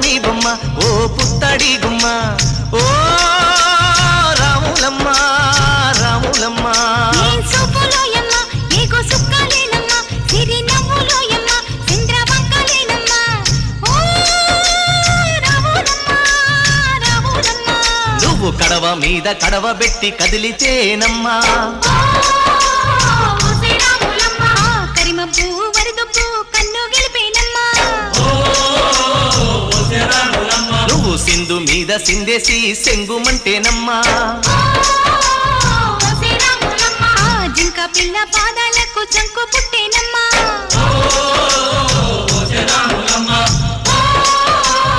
పున్నమి బొమ్మ ఓ పుత్తడి గుమ్మ ఓ రాములమ్మ రాములమ్మ నువ్వు కడవ మీద కడవ పెట్టి కదిలితేనమ్మా నువ్వు సింధు మీద సిందేసి సెంగుమంటేనమ్మా జింక పిల్ల పాదాలకు చంకు పుట్టేనమ్మా